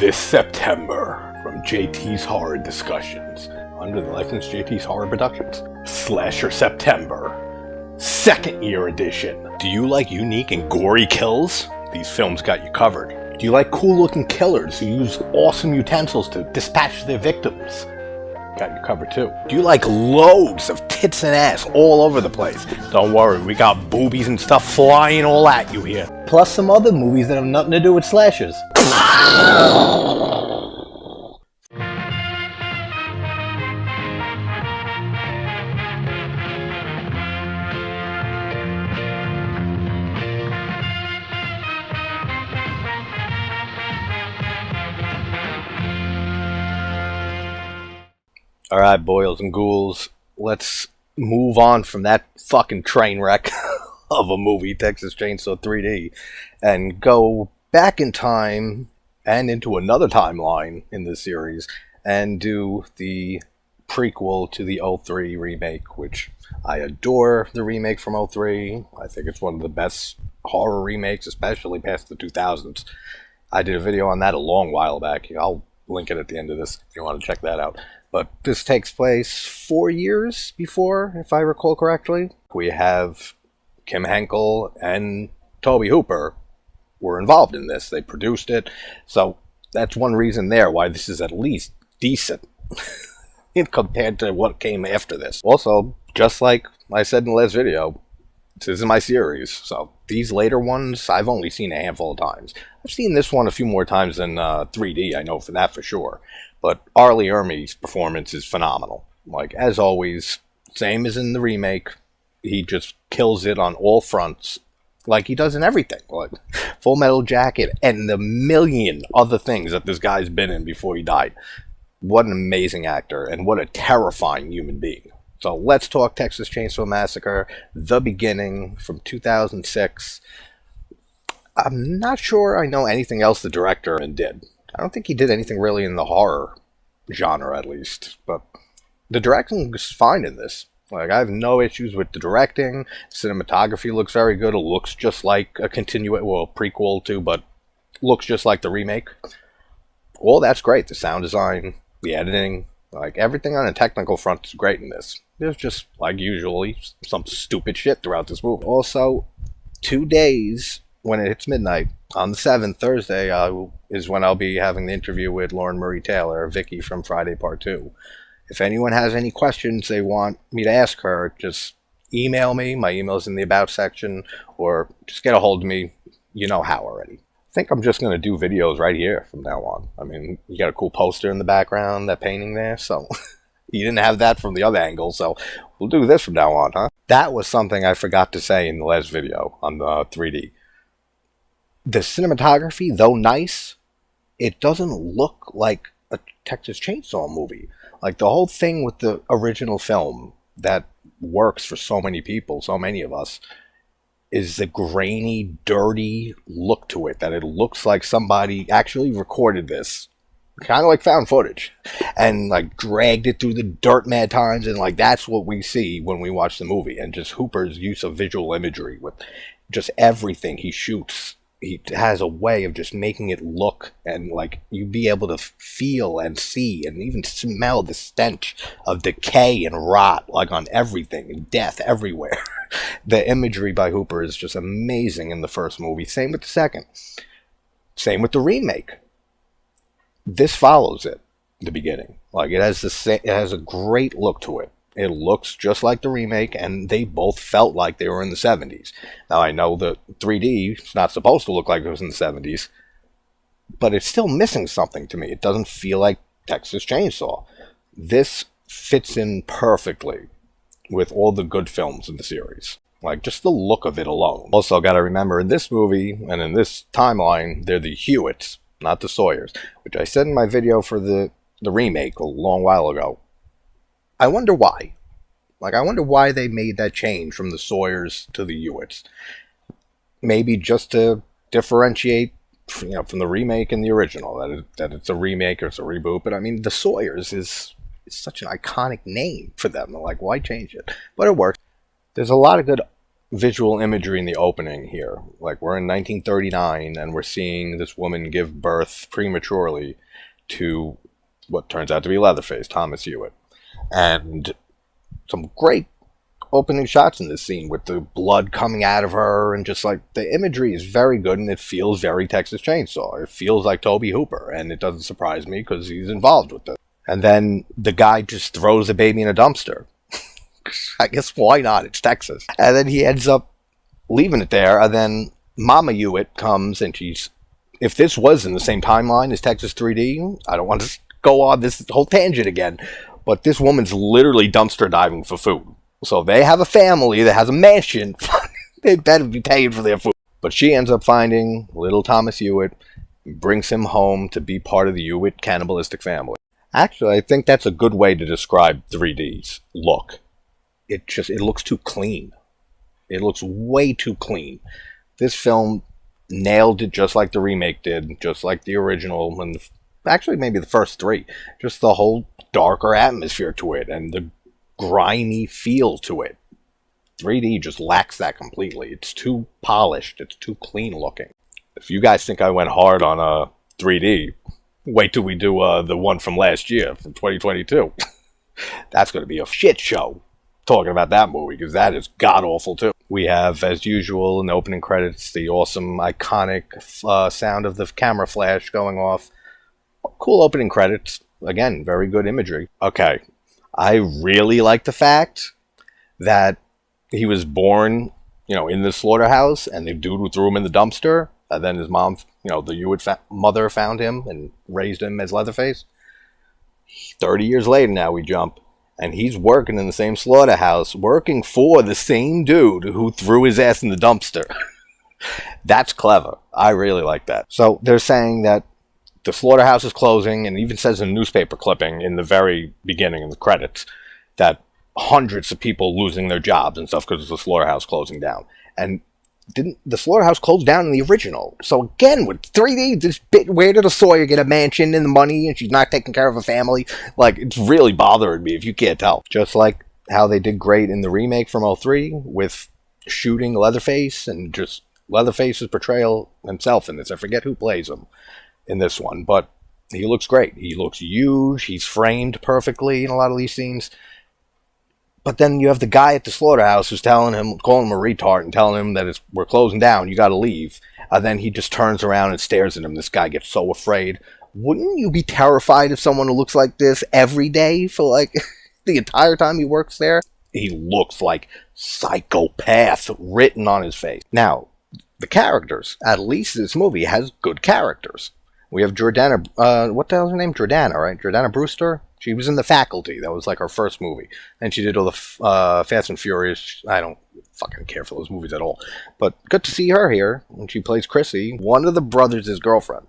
This September, from JT's Horror Discussions, under the license JT's Horror Productions, Slasher September, second year edition. Do you like unique and gory kills? These films got you covered. Do you like cool looking killers who use awesome utensils to dispatch their victims? Got you covered too. Do you like loads of tits and ass all over the place? Don't worry, we got boobies and stuff flying all at you here. Plus some other movies that have nothing to do with slashers. Alright, boils and ghouls, let's move on from that fucking train wreck of a movie, Texas Chainsaw 3D, and go back in time and into another timeline in this series and do the prequel to the 03 remake, which I adore the remake from 03. I think it's one of the best horror remakes, especially past the 2000s. I did a video on that a long while back. I'll link it at the end of this if you want to check that out. But this takes place 4 years before, if I recall correctly. We have Kim Henkel and Tobe Hooper were involved in this. They produced it. So that's one reason there why this is at least decent compared to what came after this. Also, just like I said in the last video, this is my series. So these later ones, I've only seen a handful of times. I've seen this one a few more times than 3D, I know for that for sure. But Ermey's performance is phenomenal. Like, as always, same as in the remake, he just kills it on all fronts, like he does in everything. Like Full Metal Jacket and the million other things that this guy's been in before he died. What an amazing actor, and what a terrifying human being. So let's talk Texas Chainsaw Massacre, the beginning, from 2006. I'm not sure I know anything else the director did. I don't think he did anything really in the horror genre, at least. But the directing is fine in this. Like, I have no issues with the directing. Cinematography looks very good. It looks just like a prequel too, but looks just like the remake. All that's great. The sound design, the editing, like everything on a technical front is great in this. There's just, like usually, some stupid shit throughout this movie. Also, 2 days when it hits midnight, on the 7th, Thursday, is when I'll be having the interview with Lauren Marie Taylor, Vicky from Friday Part 2. If anyone has any questions they want me to ask her, just email me. My email's in the About section, or just get a hold of me. You know how already. I think I'm just going to do videos right here from now on. I mean, you got a cool poster in the background, that painting there, so you didn't have that from the other angle, so we'll do this from now on, huh? That was something I forgot to say in the last video on the 3D. The cinematography, though nice, it doesn't look like a Texas Chainsaw movie. Like, the whole thing with the original film that works for so many people, so many of us, is the grainy, dirty look to it. That it looks like somebody actually recorded this, kind of like found footage, and like dragged it through the dirt mad times, and like that's what we see when we watch the movie. And just Hooper's use of visual imagery with just everything he shoots. He has a way of just making it look, and like you be able to feel and see and even smell the stench of decay and rot, like on everything, and death everywhere. The imagery by Hooper is just amazing in the first movie. Same with the second. Same with the remake. This follows it, the beginning. Like, it has a great look to it. It looks just like the remake, and they both felt like they were in the 70s. Now, I know the 3D is not supposed to look like it was in the 70s, but it's still missing something to me. It doesn't feel like Texas Chainsaw. This fits in perfectly with all the good films in the series. Like, just the look of it alone. Also, gotta remember, in this movie, and in this timeline, they're the Hewitts, not the Sawyers, which I said in my video for the remake a long while ago. I wonder why. Like, I wonder why they made that change from the Sawyers to the Hewitts. Maybe just to differentiate, from the remake and the original. That it's a remake or it's a reboot. But I mean, the Sawyers is such an iconic name for them. Like, why change it? But it works. There's a lot of good visual imagery in the opening here. Like, we're in 1939 and we're seeing this woman give birth prematurely to what turns out to be Leatherface, Thomas Hewitt. And some great opening shots in this scene with the blood coming out of her, and just like the imagery is very good, and it feels very Texas Chainsaw. It feels like Tobe Hooper, and it doesn't surprise me because he's involved with this. And then the guy just throws the baby in a dumpster. I guess why not? It's Texas. And then he ends up leaving it there, and then Mama Hewitt comes, and if this was in the same timeline as Texas 3D, I don't want to go on this whole tangent again, but this woman's literally dumpster diving for food. So they have a family that has a mansion. They better be paying for their food. But she ends up finding little Thomas Hewitt, brings him home to be part of the Hewitt cannibalistic family. Actually, I think that's a good way to describe 3D's look. It looks too clean. It looks way too clean. This film nailed it just like the remake did, just like the original, and actually maybe the first three. Just the whole darker atmosphere to it, and the grimy feel to it. 3D just lacks that completely. It's too polished. It's too clean looking. If you guys think I went hard on 3D, wait till we do the one from last year, from 2022. That's going to be a shit show talking about that movie, because that is god-awful too. We have, as usual, in the opening credits, the awesome, iconic sound of the camera flash going off. Cool opening credits. Again, very good imagery. Okay, I really like the fact that he was born, in the slaughterhouse, and the dude who threw him in the dumpster, and then his mom, the Hewitt mother found him and raised him as Leatherface. 30 years later now we jump, and he's working in the same slaughterhouse, working for the same dude who threw his ass in the dumpster. That's clever. I really like that. So they're saying that the slaughterhouse is closing, and it even says in a newspaper clipping in the very beginning in the credits that hundreds of people losing their jobs and stuff because of the slaughterhouse closing down. And didn't the slaughterhouse close down in the original? So again, with 3D, this bit, where did a Sawyer get a mansion and the money, and she's not taking care of a family? Like, it's really bothering me if you can't tell. Just like how they did great in the remake from 03 with shooting Leatherface, and just Leatherface's portrayal himself in this. I forget who plays him in this one, but he looks great. He looks huge. He's framed perfectly in a lot of these scenes. But then you have the guy at the slaughterhouse who's calling him a retard and telling him that we're closing down, you got to leave. And then he just turns around and stares at him. This guy gets so afraid. Wouldn't you be terrified of someone who looks like this every day for like the entire time he works there? He looks like psychopath written on his face. Now, the characters, at least this movie has good characters. We have Jordana, what the hell is her name? Jordana, right? Jordana Brewster? She was in The Faculty. That was like her first movie. And she did all the Fast and Furious. I don't fucking care for those movies at all. But good to see her here. And she plays Chrissy, one of the brothers' girlfriend.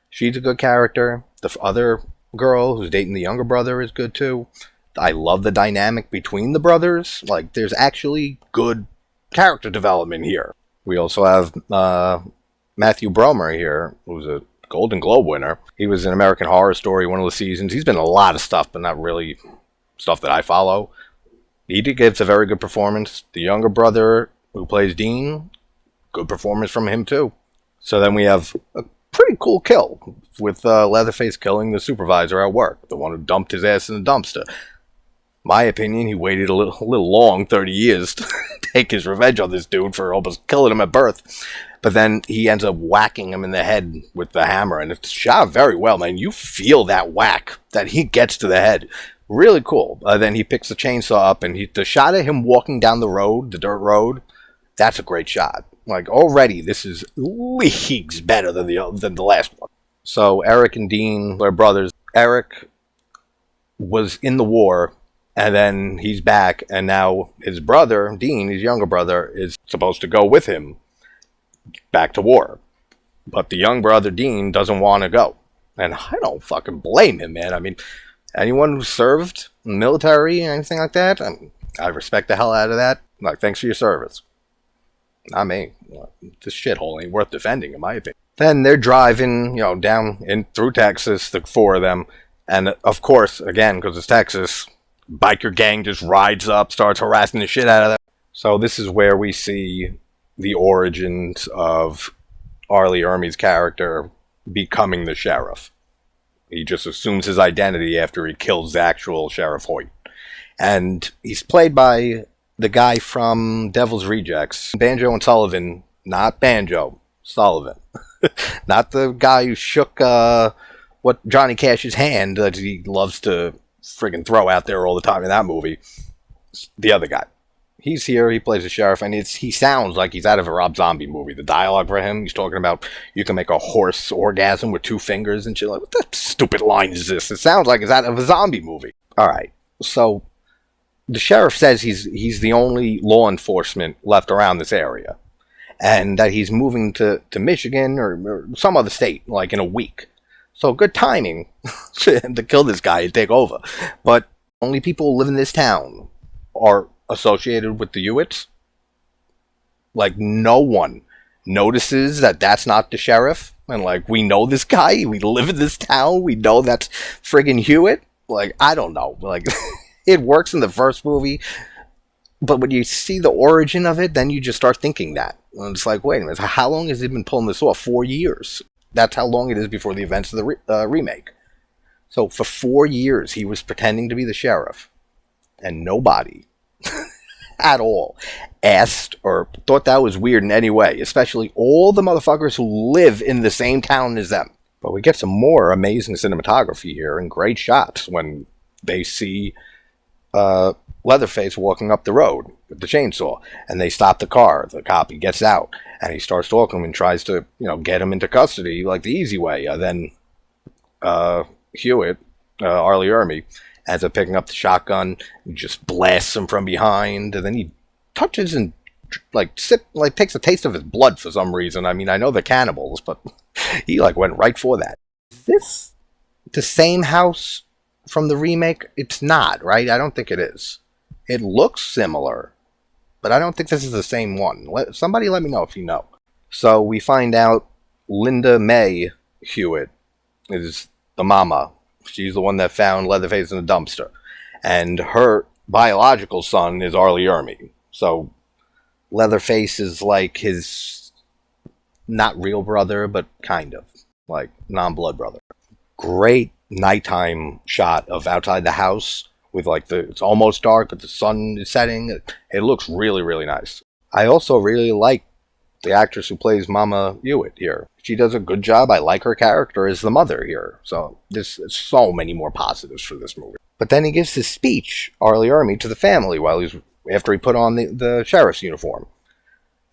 She's a good character. The other girl who's dating the younger brother is good too. I love the dynamic between the brothers. Like, there's actually good character development here. We also have Matthew Bromer here, who's a Golden Globe winner. He was in American Horror Story one of the seasons. He's been in a lot of stuff, but not really stuff that I follow. He gives a very good performance. The younger brother who plays Dean, good performance from him too. So then we have a pretty cool kill with Leatherface killing the supervisor at work, the one who dumped his ass in the dumpster. My opinion, he waited a little long, 30 years, to take his revenge on this dude for almost killing him at birth. But then he ends up whacking him in the head with the hammer, and it's shot very well, man. You feel that whack that he gets to the head. Really cool. Then he picks the chainsaw up, and the shot of him walking down the road, the dirt road, that's a great shot. Like, already, this is leagues better than the last one. So Eric and Dean, they're brothers. Eric was in the war, and then he's back, and now his brother, Dean, his younger brother, is supposed to go with him back to war. But the young brother, Dean, doesn't want to go. And I don't fucking blame him, man. I mean, anyone who served in the military or anything like that, I respect the hell out of that. Like, thanks for your service. Not me. This shithole ain't worth defending, in my opinion. Then they're driving, down through Texas, the four of them. And, of course, again, because it's Texas, biker gang just rides up, starts harassing the shit out of them. So this is where we see the origins of Arlie Ermey's character becoming the sheriff. He just assumes his identity after he kills the actual Sheriff Hoyt. And he's played by the guy from Devil's Rejects, Banjo and Sullivan, not Banjo, Sullivan. Not the guy who shook what Johnny Cash's hand that he loves to friggin' throw out there all the time in that movie. The other guy. He's here, he plays the sheriff, and he sounds like he's out of a Rob Zombie movie. The dialogue for him, he's talking about you can make a horse orgasm with 2 fingers and shit. Like, what the stupid line is this? It sounds like it's out of a zombie movie. Alright, so the sheriff says he's the only law enforcement left around this area. And that he's moving to Michigan or some other state, like in a week. So good timing to kill this guy and take over. But only people who live in this town are associated with the Hewitts. Like, no one notices that that's not the sheriff. And, like, we know this guy. We live in this town. We know that's friggin' Hewitt. Like, I don't know. Like, it works in the first movie. But when you see the origin of it, then you just start thinking that. And it's like, wait a minute. How long has he been pulling this off? 4 years. That's how long it is before the events of the remake. So, for 4 years, he was pretending to be the sheriff. And nobody at all asked or thought that was weird in any way, especially all the motherfuckers who live in the same town as them. But we get some more amazing cinematography here and great shots when they see Leatherface walking up the road with the chainsaw, and they stop the car. The cop, he gets out and he starts talking to him and tries to, get him into custody like the easy way. Then Hewitt, Arlie Ermey, ends up picking up the shotgun, just blasts him from behind, and then he touches and takes a taste of his blood for some reason. I mean, I know they're cannibals, but he went right for that. Is this the same house from the remake? It's not, right? I don't think it is. It looks similar, but I don't think this is the same one. Somebody let me know if you know. So we find out Linda May Hewitt is the mama. She's the one that found Leatherface in a dumpster. And her biological son is Arlie Ermey. So Leatherface is like his not real brother, but kind of. Like non-blood brother. Great nighttime shot of outside the house with it's almost dark, but the sun is setting. It looks really, really nice. I also really like the actress who plays Mama Hewitt here. She does a good job. I like her character as the mother here. So there's so many more positives for this movie. But then he gives his speech, Arlie Ermey, to the family after he put on the sheriff's uniform.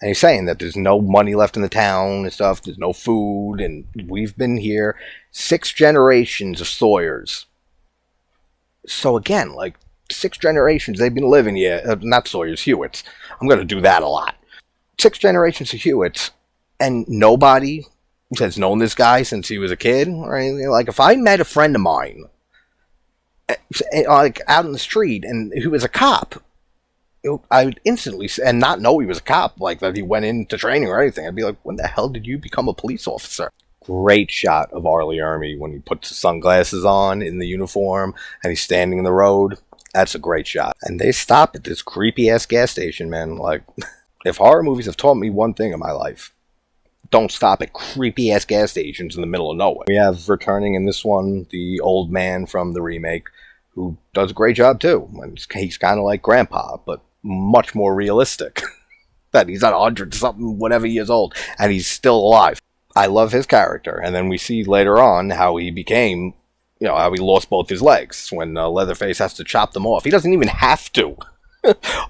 And he's saying that there's no money left in the town and stuff. There's no food. And we've been here 6 generations of Sawyers. So again, 6 generations they've been living here. Not Sawyers, Hewitts. I'm going to do that a lot. 6 generations of Hewitts. And nobody has known this guy since he was a kid or anything. If I met a friend of mine, out in the street, and who was a cop, I would instantly, and not know he was a cop, that he went into training or anything. I'd be like, when the hell did you become a police officer? Great shot of Arlie Ermey when he puts the sunglasses on in the uniform and he's standing in the road. That's a great shot. And they stop at this creepy-ass gas station, man. If horror movies have taught me one thing in my life, don't stop at creepy-ass gas stations in the middle of nowhere. We have returning in this one the old man from the remake, who does a great job too. He's kind of like Grandpa, but much more realistic. That he's not 100-something, whatever years old, and he's still alive. I love his character. And then we see later on how he became, how he lost both his legs when Leatherface has to chop them off. He doesn't even have to.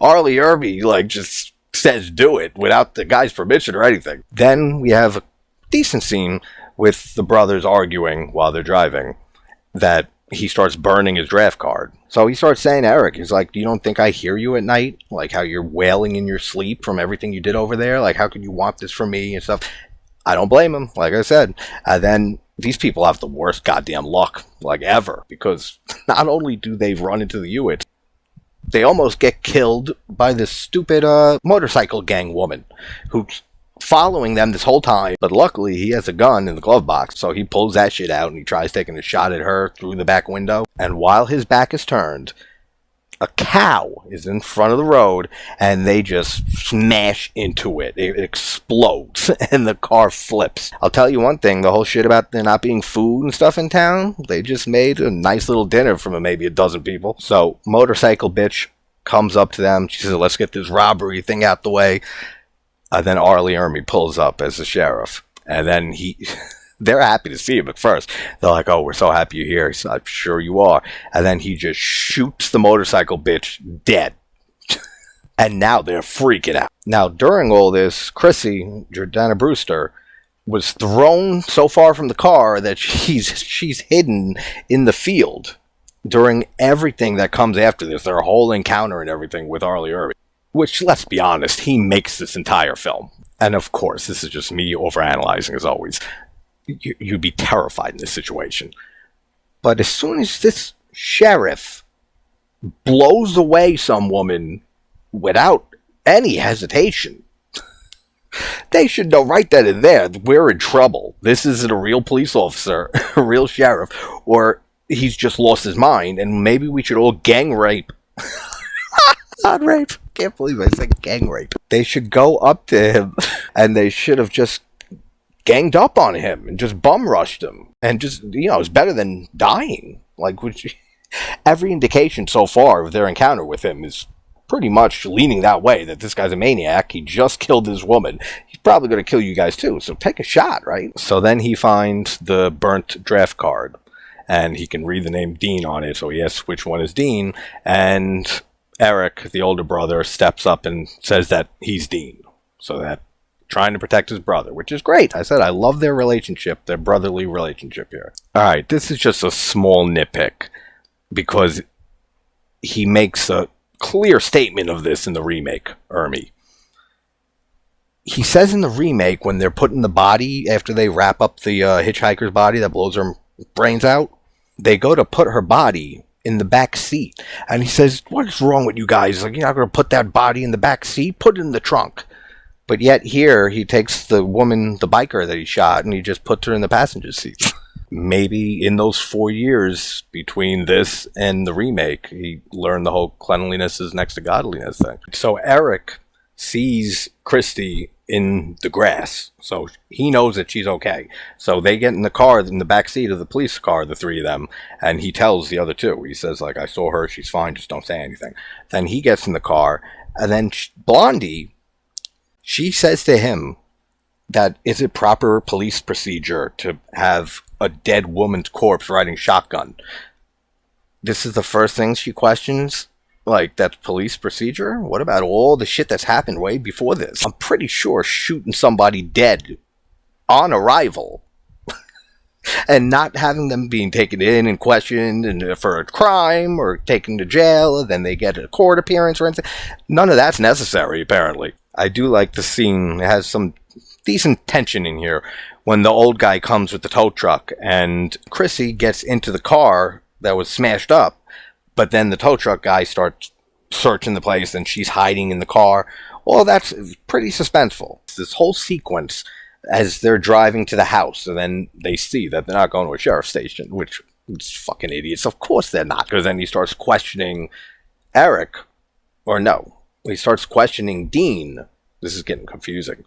Arlie Ermey, just says do it without the guy's permission or anything. Then we have a decent scene with the brothers arguing while they're driving that he starts burning his draft card. So he starts saying to Eric, he's like, you don't think I hear you at night? How you're wailing in your sleep from everything you did over there? How could you want this from me and stuff? I don't blame him, like I said. And then these people have the worst goddamn luck, ever. Because not only do they run into the Hewitts, they almost get killed by this stupid motorcycle gang woman who's following them this whole time. But luckily, he has a gun in the glove box, so he pulls that shit out and he tries taking a shot at her through the back window. And while his back is turned, A cow is in front of the road, and they just smash into it. It explodes, and the car flips. I'll tell you one thing, the whole shit about there not being food and stuff in town, they just made a nice little dinner for maybe a dozen people. So, motorcycle bitch comes up to them. She says, let's get this robbery thing out the way. Then Ermey pulls up as the sheriff. And then they're happy to see him at first. They're like, oh, we're so happy you're here. He's like, I'm sure you are. And then he just shoots the motorcycle bitch dead. And now they're freaking out. Now, during all this, Chrissy, Jordana Brewster, was thrown so far from the car that she's hidden in the field during everything that comes after this. Their whole encounter and everything with Ermey. Which, let's be honest, he makes this entire film. And of course, this is just me overanalyzing as always. You'd be terrified in this situation. But as soon as this sheriff blows away some woman without any hesitation, they should know right then and there we're in trouble. This isn't a real police officer, a real sheriff, or he's just lost his mind, and maybe we should all gang rape. Not rape. Can't believe I said gang rape. They should go up to him, and they should have just ganged up on him and just bum rushed him, and just, it's better than dying. Like, every indication so far of their encounter with him is pretty much leaning that way, that this guy's a maniac. He just killed his woman. He's probably going to kill you guys too, so take a shot, right? So then he finds the burnt draft card, and he can read the name Dean on it, so he asks which one is Dean, and Eric, the older brother, steps up and says that he's Dean. So that, trying to protect his brother, which is great. I said I love their relationship, their brotherly relationship here. Alright, this is just a small nitpick, because he makes a clear statement of this in the remake, Ermey. He says in the remake, when they're putting the body, after they wrap up the hitchhiker's body that blows her brains out, they go to put her body in the back seat, and he says, what's wrong with you guys? Like, you're not going to put that body in the back seat? Put it in the trunk. But yet here, he takes the woman, the biker that he shot, and he just puts her in the passenger seat. Maybe in those 4 years between this and the remake, he learned the whole cleanliness is next to godliness thing. So Eric sees Christy in the grass, so he knows that she's okay. So they get in the car, in the back seat of the police car, the three of them, and he tells the other two. He says, like, I saw her, she's fine, just don't say anything. Then he gets in the car, and then Blondie, she says to him that, is it proper police procedure to have a dead woman's corpse riding shotgun? This is the first thing she questions. Like, that's police procedure? What about all the shit that's happened way before this? I'm pretty sure shooting somebody dead on arrival and not having them being taken in and questioned and for a crime or taken to jail, and then they get a court appearance or anything. None of that's necessary, apparently. I do like the scene. It has some decent tension in here when the old guy comes with the tow truck and Chrissy gets into the car that was smashed up. But then the tow truck guy starts searching the place, and she's hiding in the car. Well, that's pretty suspenseful. This whole sequence, as they're driving to the house, and then they see that they're not going to a sheriff's station, which is fucking idiots. Of course they're not. Because then he starts questioning Eric, or no, he starts questioning Dean. This is getting confusing.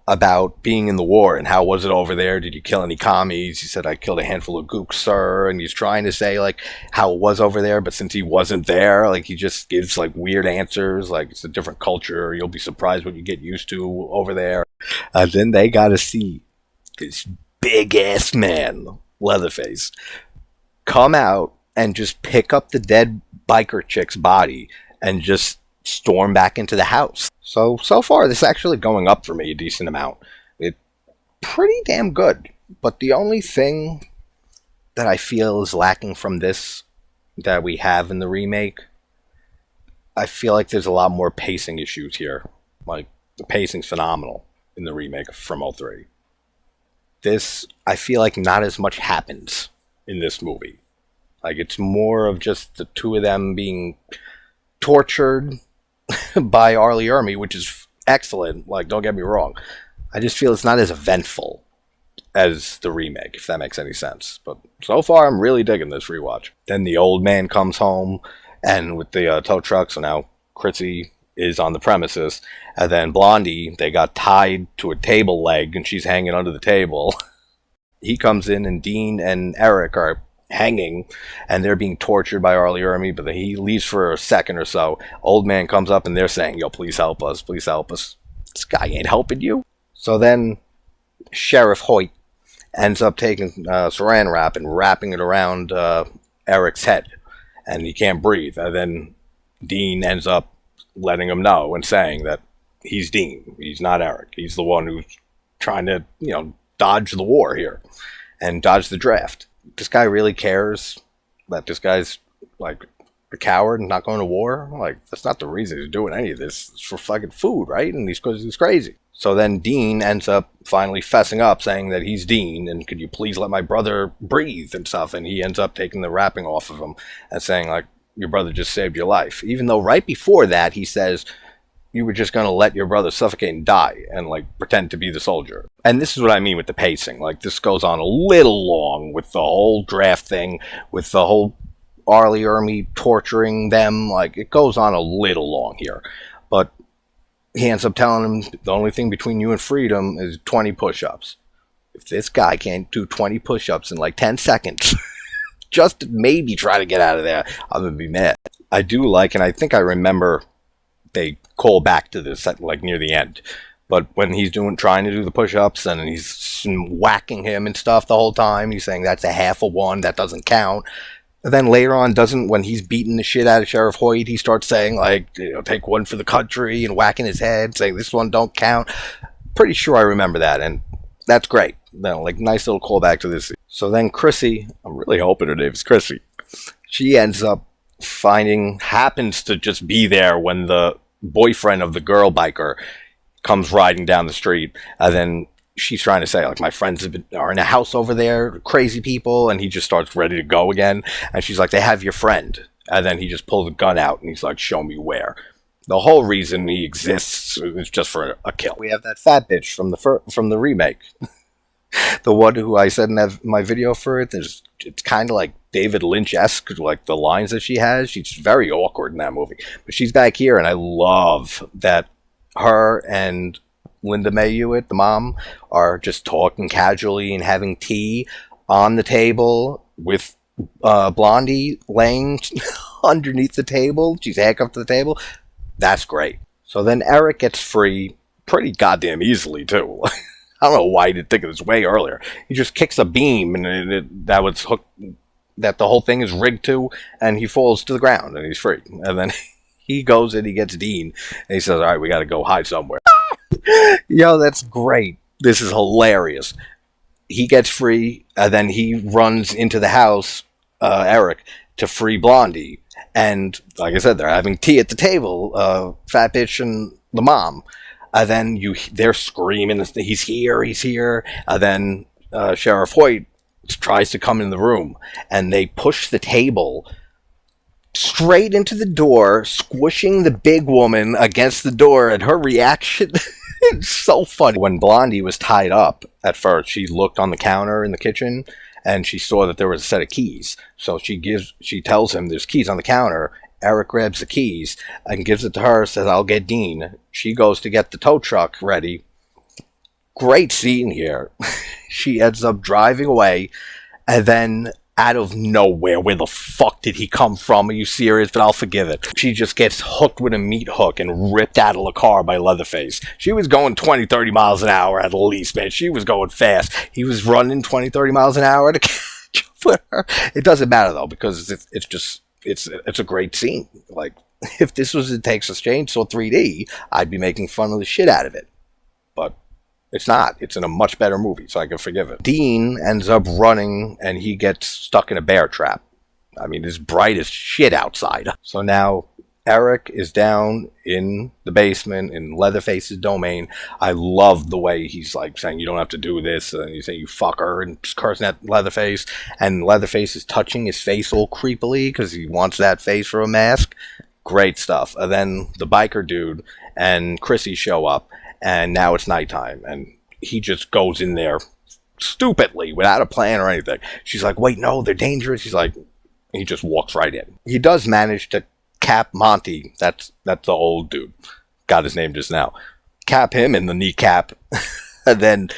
About being in the war and how was it over there? Did you kill any commies? He said, I killed a handful of gooks, sir. And he's trying to say, like, how it was over there, but since he wasn't there, like, he just gives, like, weird answers, like, it's a different culture. You'll be surprised what you get used to over there. And then they got to see this big-ass man, Leatherface, come out and just pick up the dead biker chick's body and just storm back into the house. So far, this is actually going up for me a decent amount. It's pretty damn good. But the only thing that I feel is lacking from this that we have in the remake, I feel like there's a lot more pacing issues here. Like, the pacing's phenomenal in the remake from '03. This, I feel like not as much happens in this movie. Like, it's more of just the two of them being tortured by Ermey, which is excellent. Like, don't get me wrong. I just feel it's not as eventful as the remake, if that makes any sense. But so far, I'm really digging this rewatch. Then the old man comes home. and with the tow truck. So now Chrissy is on the premises, and then Blondie, they got tied to a table leg, and she's hanging under the table. He comes in, and Dean and Eric are hanging, and they're being tortured by Ermey, but he leaves for a second or so. Old man comes up, and they're saying, yo, please help us, please help us. This guy ain't helping you. So then Sheriff Hoyt ends up taking saran wrap and wrapping it around Eric's head, and he can't breathe. And then Dean ends up letting him know and saying that he's Dean, he's not Eric. He's the one who's trying to, dodge the war here and dodge the draft. This guy really cares that this guy's like a coward and not going to war? Like, that's not the reason he's doing any of this. It's for fucking food, right? And he's crazy. So then Dean ends up finally fessing up, saying that he's Dean, and could you please let my brother breathe and stuff. And he ends up taking the wrapping off of him and saying, like, your brother just saved your life. Even though right before that he says, you were just going to let your brother suffocate and die and, like, pretend to be the soldier. And this is what I mean with the pacing. Like, this goes on a little long with the whole draft thing, with the whole Ermey torturing them. Like, it goes on a little long here. But he ends up telling him the only thing between you and freedom is 20 push-ups. If this guy can't do 20 push-ups in, like, 10 seconds, just maybe try to get out of there, I'm going to be mad. I do like, and I think I remember they call back to this at, like, near the end, but when he's trying to do the push-ups and he's whacking him and stuff the whole time, he's saying that's a half of one, that doesn't count. And then later on, when he's beating the shit out of Sheriff Hoyt, he starts saying, like, take one for the country, and whacking his head, saying this one don't count. Pretty sure I remember that, and that's great. Like, nice little callback to this. So then Chrissy, I'm really hoping her name is Chrissy, she ends up happens to just be there when the boyfriend of the girl biker comes riding down the street, and then she's trying to say, like, my friends are in a house over there, crazy people, and he just starts ready to go again, and she's like, they have your friend, and then he just pulls a gun out, and he's like, show me where. The whole reason he exists is just for a kill. We have that fat bitch from the remake. The one who I said in my video for it, it's kind of like David Lynch-esque, like the lines that she has. She's very awkward in that movie. But she's back here, and I love that her and Linda May Hewitt, the mom, are just talking casually and having tea on the table with Blondie laying underneath the table. She's handcuffed to the table. That's great. So then Eric gets free pretty goddamn easily, too. I don't know why he didn't think of this way earlier. He just kicks a beam, and that was hooked, that the whole thing is rigged to, and he falls to the ground, and he's free. And then he goes and he gets Dean, and he says, all right, we got to go hide somewhere. Yo, that's great. This is hilarious. He gets free, and then he runs into the house, Eric, to free Blondie. And like I said, they're having tea at the table, Fat Bitch and the mom. And then they're screaming, he's here. And then Sheriff Hoyt tries to come in the room, and they push the table straight into the door, squishing the big woman against the door, and her reaction is so funny. When Blondie was tied up at first, she looked on the counter in the kitchen, and she saw that there was a set of keys. So she tells him there's keys on the counter. Eric grabs the keys and gives it to her, says, I'll get Dean. She goes to get the tow truck ready. Great scene here. She ends up driving away, and then out of nowhere, where the fuck did he come from? Are you serious? But I'll forgive it. She just gets hooked with a meat hook and ripped out of the car by Leatherface. She was going 20, 30 miles an hour at least, man. She was going fast. He was running 20, 30 miles an hour to catch up with her. It doesn't matter, though, because it's a great scene. Like, if this was in Texas Chainsaw 3D, I'd be making fun of the shit out of it. But it's not. It's in a much better movie, so I can forgive it. Dean ends up running, and he gets stuck in a bear trap. I mean, it's bright as shit outside. So now Eric is down in the basement in Leatherface's domain. I love the way he's like saying, you don't have to do this, and he's saying, you fucker, and just cursing at Leatherface, and Leatherface is touching his face all creepily because he wants that face for a mask. Great stuff. And then the biker dude and Chrissy show up, and now it's nighttime, and he just goes in there stupidly without a plan or anything. She's like, wait, no, they're dangerous. He's like, He just walks right in. He does manage to cap Monty. That's the old dude. Got his name just now. Cap him in the kneecap. And then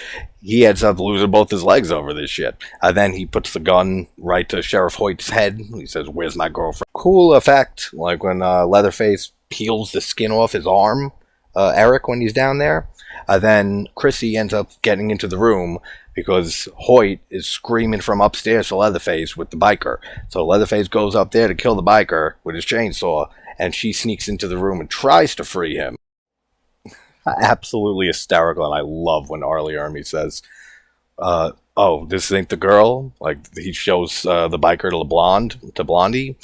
he ends up losing both his legs over this shit. And then he puts the gun right to Sheriff Hoyt's head. He says, "Where's my girlfriend?" Cool effect. Like when Leatherface peels the skin off his arm, Eric, when he's down there. Then Chrissy ends up getting into the room because Hoyt is screaming from upstairs for Leatherface with the biker. So Leatherface goes up there to kill the biker with his chainsaw, and she sneaks into the room and tries to free him. Absolutely hysterical, and I love when Ermey says, "Oh, this ain't the girl." Like, he shows the biker to Blondie.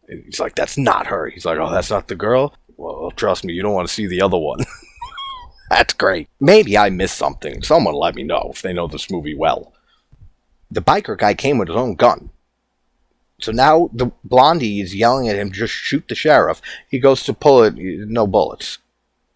He's like, "That's not her." He's like, "Oh, that's not the girl? Well, trust me, you don't want to see the other one." That's great. Maybe I missed something. Someone let me know if they know this movie well. The biker guy came with his own gun. So now the Blondie is yelling at him, "Just shoot the sheriff." He goes to pull it, no bullets.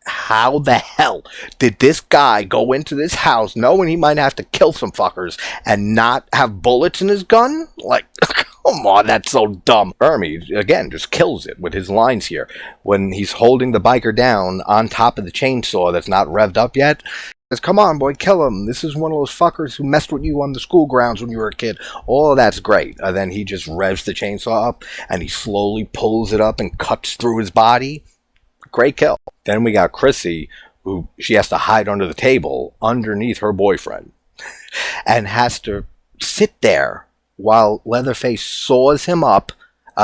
How the hell did this guy go into this house knowing he might have to kill some fuckers and not have bullets in his gun? Like, come on, that's so dumb. Ermey, again, just kills it with his lines here. When he's holding the biker down on top of the chainsaw that's not revved up yet, he says, "Come on, boy, kill him. This is one of those fuckers who messed with you on the school grounds when you were a kid." All of that's great. And then he just revs the chainsaw up, and he slowly pulls it up and cuts through his body. Great kill. Then we got Chrissy, who she has to hide under the table underneath her boyfriend and has to sit there while Leatherface saws him up,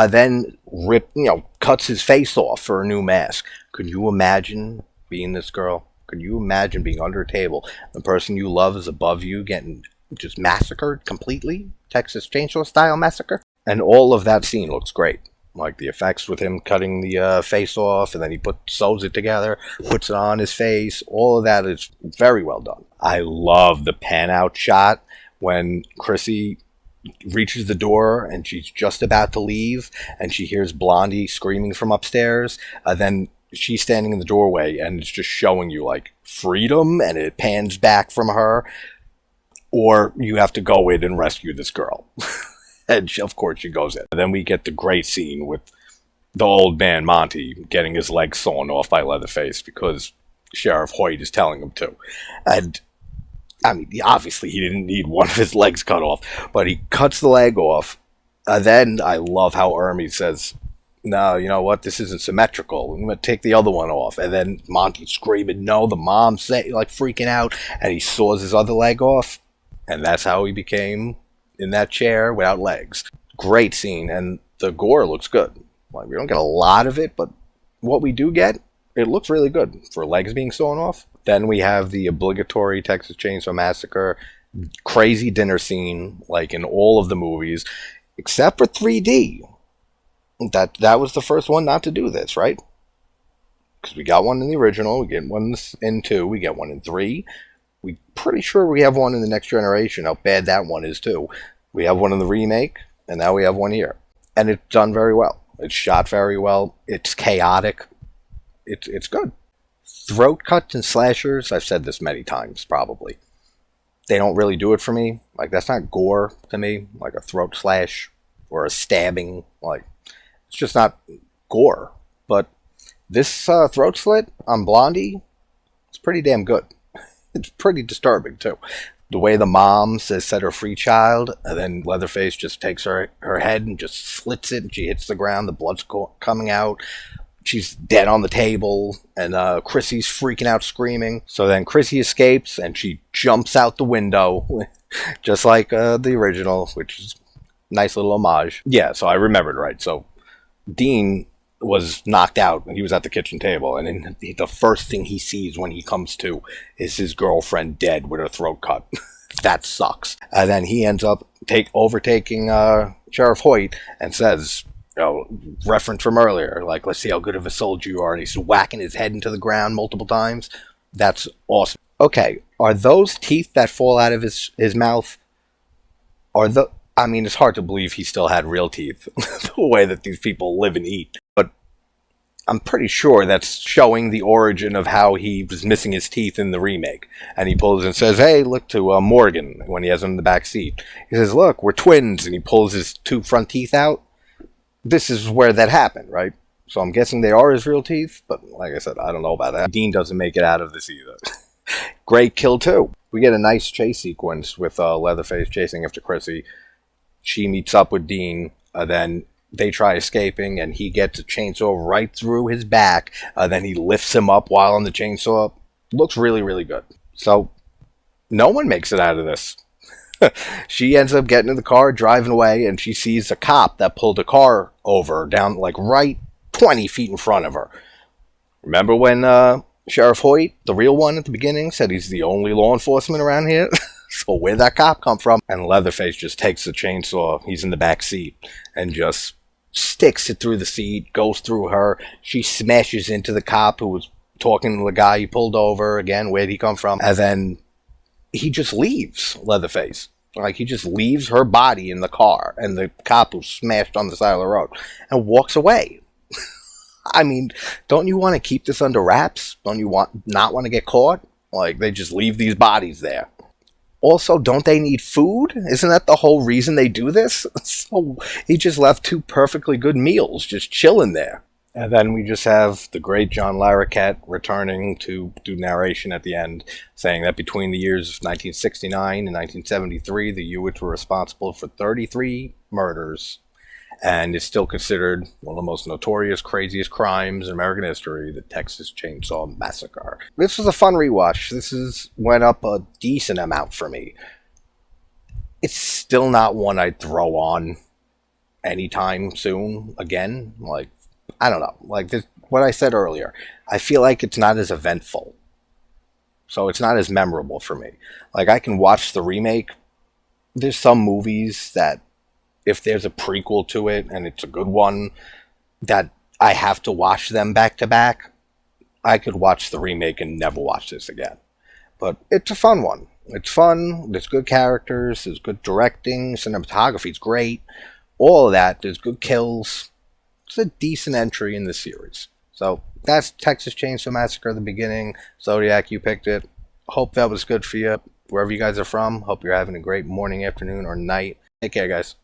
then cuts his face off for a new mask. Could you imagine being this girl? Could you imagine being under a table? The person you love is above you, getting just massacred completely? Texas Chainsaw style massacre? And all of that scene looks great. Like the effects with him cutting the face off, and then he sews it together, puts it on his face. All of that is very well done. I love the pan out shot when Chrissy reaches the door and she's just about to leave, and she hears Blondie screaming from upstairs. Then she's standing in the doorway, and it's just showing you like freedom, and it pans back from her. Or you have to go in and rescue this girl. And of course she goes in. And then we get the great scene with the old man Monty getting his leg sawn off by Leatherface because Sheriff Hoyt is telling him to. And I mean, obviously he didn't need one of his legs cut off, but he cuts the leg off. And then I love how Ermey says, "No, you know what? This isn't symmetrical. I'm going to take the other one off." And then Monty's screaming, "No," the mom's like freaking out, and he saws his other leg off. And that's how he became in that chair without legs. Great scene, and the gore looks good. Like, we don't get a lot of it, but what we do get, it looks really good for legs being sawn off. Then we have the obligatory Texas Chainsaw Massacre crazy dinner scene, like in all of the movies, except for 3D. That was the first one not to do this, right? Because we got one in the original, we get one in 2, we get one in 3. We're pretty sure we have one in the Next Generation, how bad that one is too. We have one in the remake, and now we have one here. And it's done very well. It's shot very well. It's chaotic. It's good. Throat cuts and slashers, I've said this many times probably. They don't really do it for me. Like, that's not gore to me, like a throat slash or a stabbing. Like, it's just not gore. But this throat slit on Blondie, it's pretty damn good. It's pretty disturbing, too. The way the mom says, "Set her free, child," and then Leatherface just takes her head and just slits it, and she hits the ground, the blood's coming out. She's dead on the table, and Chrissy's freaking out, screaming. So then Chrissy escapes, and she jumps out the window, just like the original, which is a nice little homage. Yeah, so I remembered right. So Dean was knocked out, and he was at the kitchen table, and then the first thing he sees when he comes to is his girlfriend dead with her throat cut. That sucks. And then he ends up overtaking Sheriff Hoyt and says, reference from earlier, like, "Let's see how good of a soldier you are," and he's whacking his head into the ground multiple times. That's awesome. Okay, are those teeth that fall out of his mouth, I mean, it's hard to believe he still had real teeth, the way that these people live and eat. But I'm pretty sure that's showing the origin of how he was missing his teeth in the remake. And he pulls and says, "Hey, look," to Morgan when he has him in the back seat. He says, "Look, we're twins," and he pulls his 2 front teeth out. this is where that happened, right? So I'm guessing they are his real teeth, but like I said, I don't know about that. Dean doesn't make it out of this either. Great kill too. We get a nice chase sequence with Leatherface chasing after Chrissy. She meets up with Dean, then they try escaping, and he gets a chainsaw right through his back. Then he lifts him up while on the chainsaw. Looks really, really good. So no one makes it out of this. She ends up getting in the car, driving away, and she sees a cop that pulled a car over down like right 20 feet in front of her. Remember when Sheriff Hoyt, the real one at the beginning, said he's the only law enforcement around here? So where'd that cop come from? And Leatherface just takes the chainsaw, he's in the back seat, and just sticks it through the seat, goes through her. She smashes into the cop who was talking to the guy he pulled over. Again, where'd he come from? And then he just leaves, Leatherface. Like, he just leaves her body in the car, and the cop who's smashed on the side of the road, and walks away. I mean, don't you want to keep this under wraps? Don't you not want to get caught? Like, they just leave these bodies there. Also, don't they need food? Isn't that the whole reason they do this? So he just left 2 perfectly good meals just chilling there. And then we just have the great John Larroquette returning to do narration at the end, saying that between the years of 1969 and 1973, the Hewitts were responsible for 33 murders, and is still considered one of the most notorious, craziest crimes in American history, the Texas Chainsaw Massacre. This was a fun rewatch. Went up a decent amount for me. It's still not one I'd throw on anytime soon again. Like, I don't know. Like this, what I said earlier, I feel like it's not as eventful. So it's not as memorable for me. Like, I can watch the remake. There's some movies that, if there's a prequel to it and it's a good one, that I have to watch them back to back. I could watch the remake and never watch this again. But it's a fun one. It's fun. There's good characters. There's good directing. Cinematography's great. All of that. There's good kills. It's a decent entry in the series. So that's Texas Chainsaw Massacre at the beginning. Zodiac, you picked it. Hope that was good for you. Wherever you guys are from, hope you're having a great morning, afternoon, or night. Take care, guys.